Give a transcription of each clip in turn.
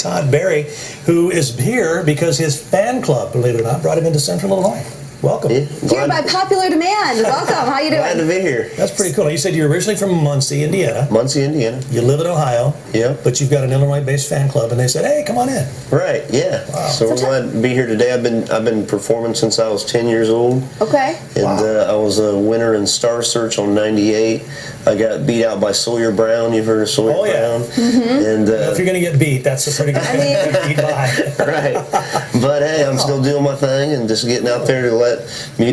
Todd Berry, who is here because his fan club, believe it or not, brought him into Central Illinois. Welcome. Yeah, Here by popular demand. Welcome. How you doing? Glad to be here. That's pretty cool. You said you're originally from Muncie, Indiana. Muncie, Indiana. You live in Ohio. Yeah. But you've got an Illinois-based fan club, and they said, "Hey, come on in." Right. Yeah. Wow. So we're glad to be here today. I've been performing since I was 10 years old. Okay. And I was a winner in Star Search on '98. I got beat out by Sawyer Brown. You've heard of Sawyer Brown? Mm-hmm. And If you're going to get beat, that's a pretty good thing to get beat by. right. But hey, I'm still doing my thing and just getting out there to let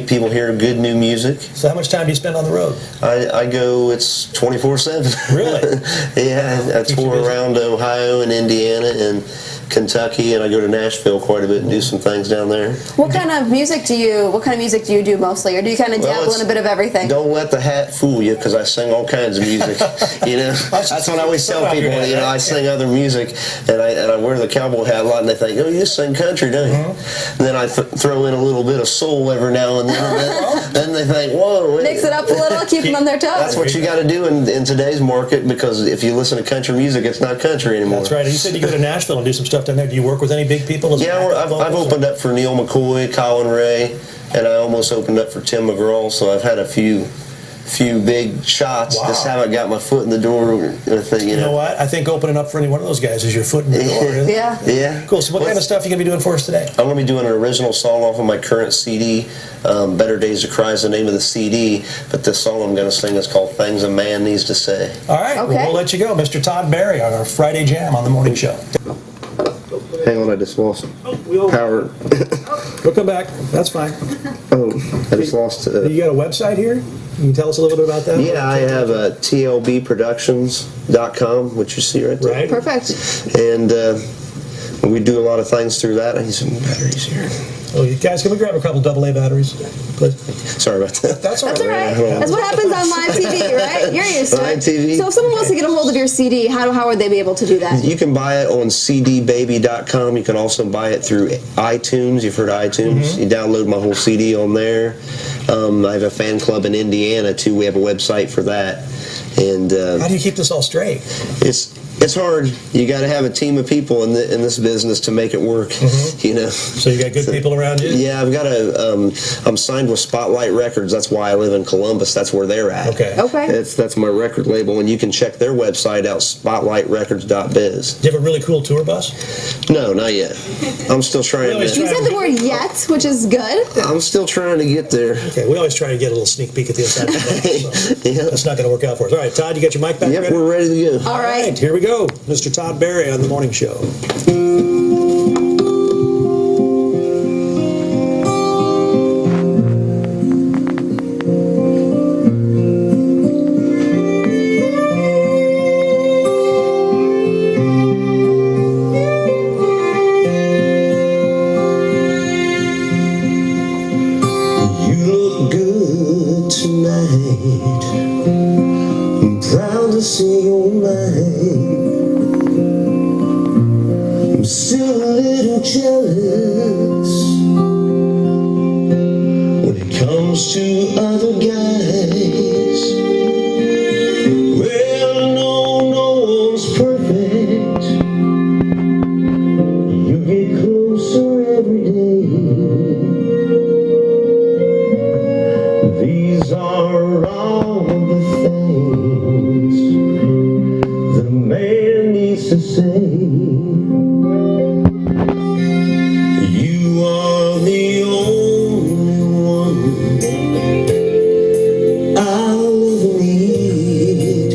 people hear good new music. So how much time do you spend on the road? I go, it's 24/7. Really? Yeah, I tour around Ohio and Indiana and Kentucky, and I go to Nashville quite a bit and do some things down there. What kind of music do you do mostly, or do you kind of dabble in a bit of everything? Don't let the hat fool you, because I sing all kinds of music. You know, that's what I always tell people. You know, I sing other music, and I wear the cowboy hat a lot, and they think, "Oh, you just sing country, don't you?" And then I throw in a little bit of soul every now and then. Then they think, "Whoa, wait." Mix it up a little, keep them on their toes. That's what you got to do in today's market, because if you listen to country music, it's not country anymore. That's right. And you said you go to Nashville and do some stuff down there. Do you work with any big people? Yeah, I've opened up for Neil McCoy, Colin Ray, and I almost opened up for Tim McGraw, so I've had a few big shots. Wow. Just haven't got my foot in the door with it, You know what? I think opening up for any one of those guys is your foot in the door. Yeah. Yeah. Cool. So what kind of stuff are you going to be doing for us today? I'm going to be doing an original song off of my current CD. Better Days to Cry is the name of the CD, but this song I'm going to sing is called Things a Man Needs to Say. All right. Okay. Well, we'll let you go. Mr. Todd Berry on our Friday Jam on the morning show. Hang on, I just lost power. We'll come back. That's fine. Oh, I just lost. You got a website here? You can tell us a little bit about that? Yeah, I have tlbproductions.com, which you see right there. Right. Perfect. And we do a lot of things through that. I need some batteries here. Oh, you guys, can we grab a couple AA batteries, please? Sorry about that. That's all That's all right. right. That's what happens on live TV, right? You're used to Live it. TV. So if someone wants to get a hold of your CD, how would they be able to do that? You can buy it on cdbaby.com. You can also buy it through iTunes. You've heard of iTunes. You download my whole CD on there. I have a fan club in Indiana, too. We have a website for that. And How do you keep this all straight? it's hard. You got to have a team of people in this business to make it work. You know. So you got good people around you? Yeah, I've got I'm signed with Spotlight Records. That's why I live in Columbus. That's where they're at. Okay. Okay. That's my record label, and you can check their website out, spotlightrecords.biz. Do you have a really cool tour bus? No, not yet. I'm still trying You said the word "yet," which is good. I'm still trying to get there. Okay, we always try to get a little sneak peek at the inside of the bus, so Yeah. that's not going to work out for us. All right, Todd, you got your mic back Yep, ready? we're ready to go. All right. Here we go. Mr. Todd Berry on the morning show. You look good tonight. I'm proud to see your mind. I'm still a little jealous when it comes to other guys. Well, no one's perfect. You get closer every day. These are all the things that a man needs to say. You are the only one I'll ever need.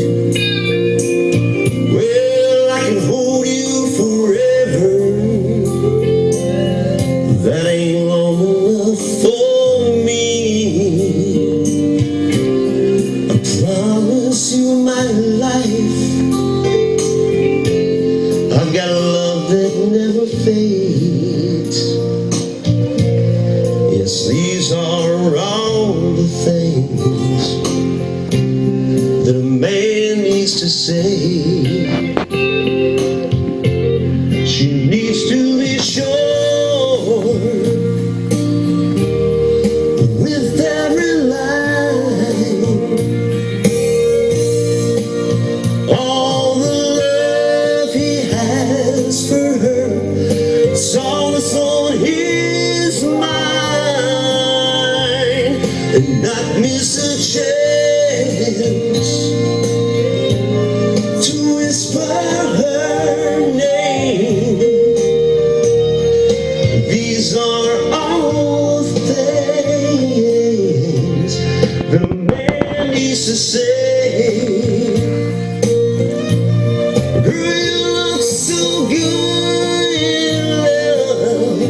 Well, I can hold you forever. That ain't long enough for me. I promise you my life. I've got a love that never fades. Yes, these are all the things that a man needs to say. She needs to be sure with every line. All the love he has for her and not miss a chance to whisper her name. These are all things the man needs to say. Girl, you look so good in love,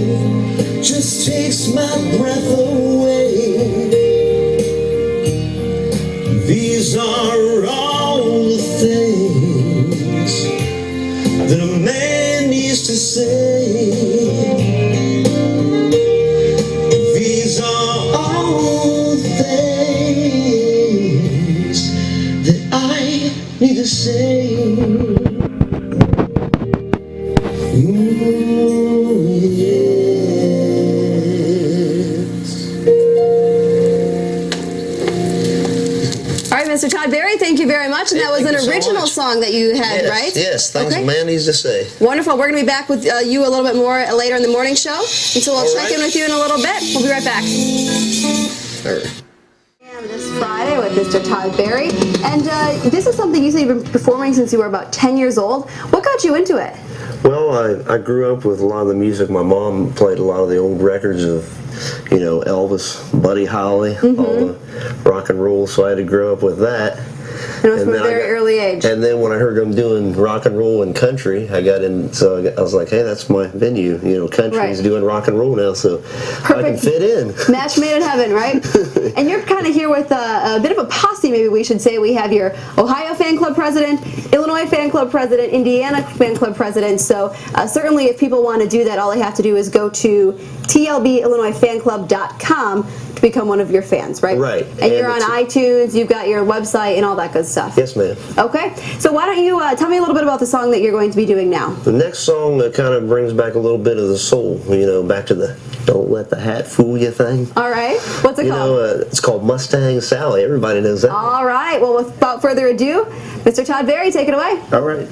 just takes my breath away. These are all the things that a man needs to say. These are all things that I need to say. Ooh, yes. All right, Mr. Todd Berry, thank you very much. And that was Thank an you so original much. song that you had, Yes, right? yes, things Okay. a man needs to say. Wonderful. We're going to be back with you a little bit more later in the morning show. And so we'll All check right. in with you in a little bit. We'll be right back. All right. And this Friday with Mr. Todd Berry. And this is something you said you've been performing since you were about 10 years old. What got you into it? Well, I grew up with a lot of the music. My mom played a lot of the old records of, you know, Elvis, Buddy Holly, all the rock and roll. So I had to grow up with that. And it was from a then I very early age. And then when I heard them doing rock and roll and country, I got in. So I was like, hey, that's my venue. You know, country's Right. doing rock and roll now, so I can fit in. Match made in heaven, right? And you're kind of here with a bit of a posse, maybe we should say. We have your Ohio fan club president, Illinois fan club president, Indiana fan club president. So certainly if people want to do that, all they have to do is go to tlbillinoisfanclub.com to become one of your fans, right? Right. And you're on it's- iTunes, you've got your website and all that good stuff. Yes, ma'am. Okay. So why don't you tell me a little bit about the song that you're going to be doing now? The next song that kind of brings back a little bit of the soul, you know, back to the "Don't Let the Hat Fool You" thing. All right. What's it You called? know, it's called Mustang Sally. Everybody knows that. All right. Well, without further ado, Mr. Todd Berry, take it away. All right.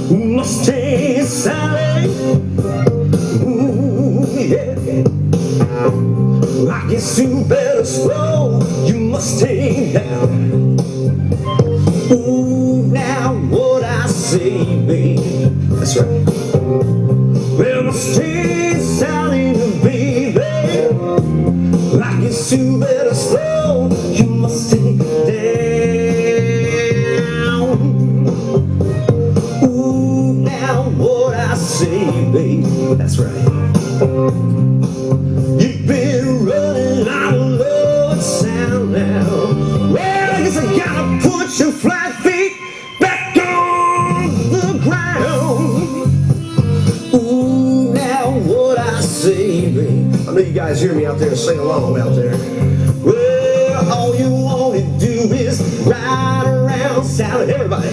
Mustang Sally, ooh, yeah. I guess you better slow your Mustang down. Ooh, now what I say, babe. That's right. Well, Mustang Sally, baby, I guess you better slow your Mustang down. Ooh, now what I say, babe. That's right. You've been running out of love and sound now. Well, I guess I gotta put your flat feet back on the ground. Ooh, now what I say, babe. I know you guys hear me out there, sing along out there. Well, all you wanna do is ride around Sally. Everybody.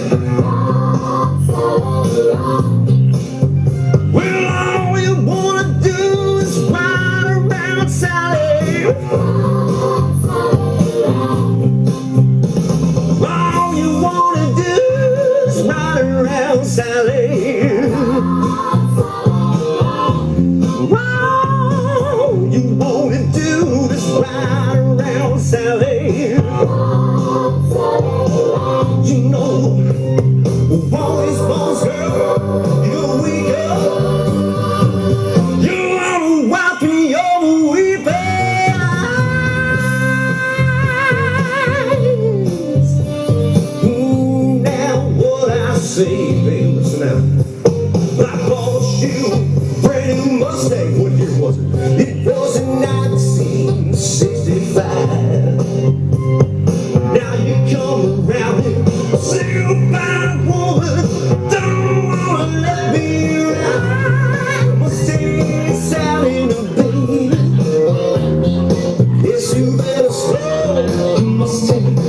Well, all you wanna do is ride around Sally. All you wanna do is ride around Sally. All you wanna do is ride around Sally. You know, all these bones, girl, you wake up. You wanna wipe your weeping eyes. Ooh, now what I say, babe, listen now. I bought you a brand new Mustang. What year was it? It was in 1965. Now you come around and say a fine woman don't wanna let me ride. Mustang Sally, no baby. Yes, you better slow the Mustang down.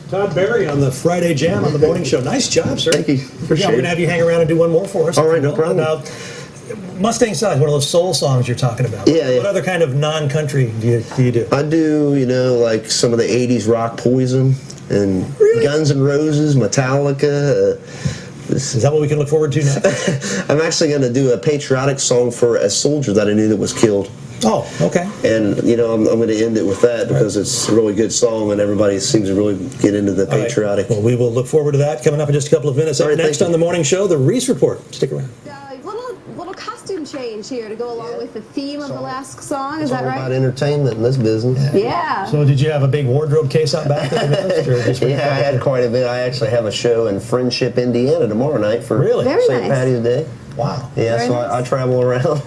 Todd Berry on the Friday Jam on the morning show. Nice job, sir. Thank you. Yeah, Appreciate we're it. going to have you hang around and do one more for us. All right, no problem. Now, Mustang Side, one of those soul songs you're talking about. Yeah, yeah. What other kind of non-country do you do? I do, like some of the 80s rock Poison and Really? Guns N' Roses, Metallica. Is that what we can look forward to now? I'm actually going to do a patriotic song for a soldier that I knew that was killed. Oh, okay. And, I'm going to end it with that because it's a really good song and everybody seems to really get into the All right. patriotic. Well, we will look forward to that coming up in just a couple of minutes. All Up right, next thank on you. the morning show, the Reese Report. Stick around. Little costume change here to go along Yeah. with the theme of the last song. It's Is that all about right? entertainment in this business. Yeah. So did you have a big wardrobe case out back that you missed? Or just Yeah, I had quite a bit. I actually have a show in Friendship, Indiana tomorrow night for Really? Very St. nice. Patty's Day. Wow. Yeah, Very so nice. I travel around.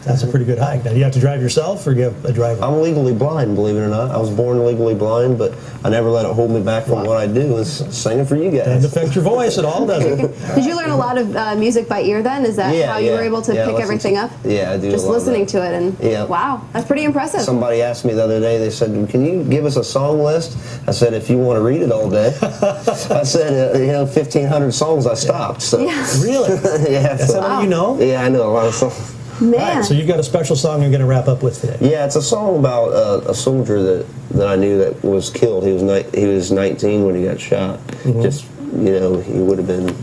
That's a pretty good hike. Now, do you have to drive yourself or do you have a driver? I'm legally blind, believe it or not. I was born legally blind, but I never let it hold me back from what I do is singing for you Doesn't guys. affect your voice at all, does it? Did you learn a lot of music by ear then? Is that how you were able to Yeah, pick listen everything up? Yeah, I do. Just a lot of listening that. to it and Yeah. wow, that's pretty impressive. Somebody asked me the other day, they said, can you give us a song list? I said, if you want to read it all day. I said, 1,500 songs I stopped. So. Yeah. Really? Yeah, That's so- how many you know? yeah, I know a lot of songs. All Man. right, so you've got a special song you're going to wrap up with today. Yeah, it's a song about a soldier that I knew that was killed. He was 19 when he got shot. Mm-hmm. Just he would have been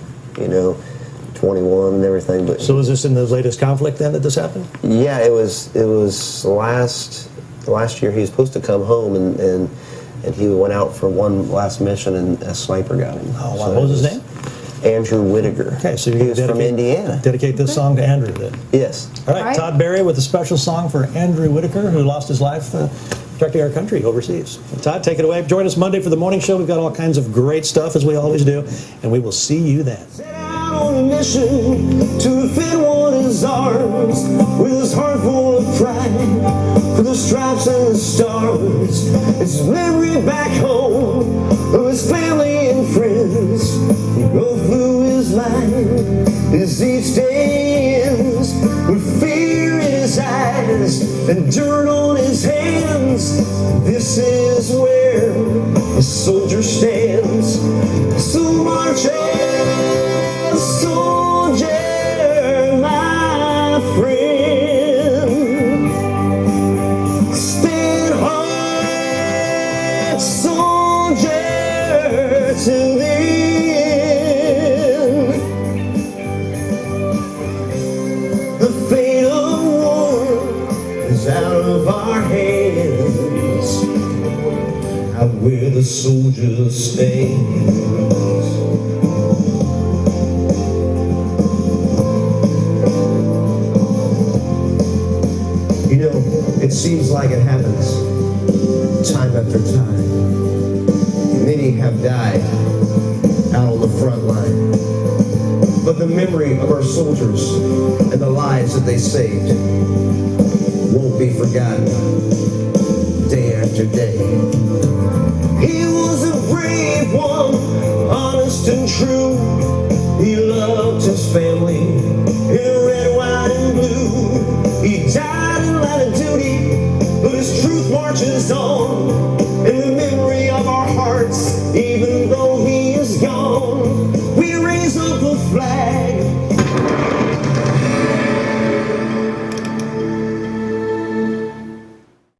21 and everything. But So is this in the latest conflict then that this happened? yeah, it was last year. He was supposed to come home and he went out for one last mission and a sniper got him. Oh, wow. So What was his it name? Andrew Whitaker. Okay, so he you're was from Indiana. Dedicate this song to Andrew then. Yes. All right, All right. Todd Berry with a special song for Andrew Whitaker, who lost his life protecting our country overseas. Todd, take it away. Join us Monday for the morning show. We've got all kinds of great stuff, as we always do, and we will see you then. Set out on a mission to defend one of his arms with his heart full of pride for the stripes and the stars. It's memory back home of his family and friends. He go through his life as each day ends with fear in his eyes and dirt on his hands. This is where a soldier stands. So march on, soldier, my friend. Stand hard, soldier, till the end. The fate of war is out of our hands. Out where the soldiers stand. It seems like it happens time after time. Many have died out on the front line. But the memory of our soldiers and the lives that they saved won't be forgotten day after day. He was a brave one, honest and true. He loved his family in red, white, and blue. He died in line of duty, but his truth marches on in the memory of our hearts. Even though he is gone, we raise up a flag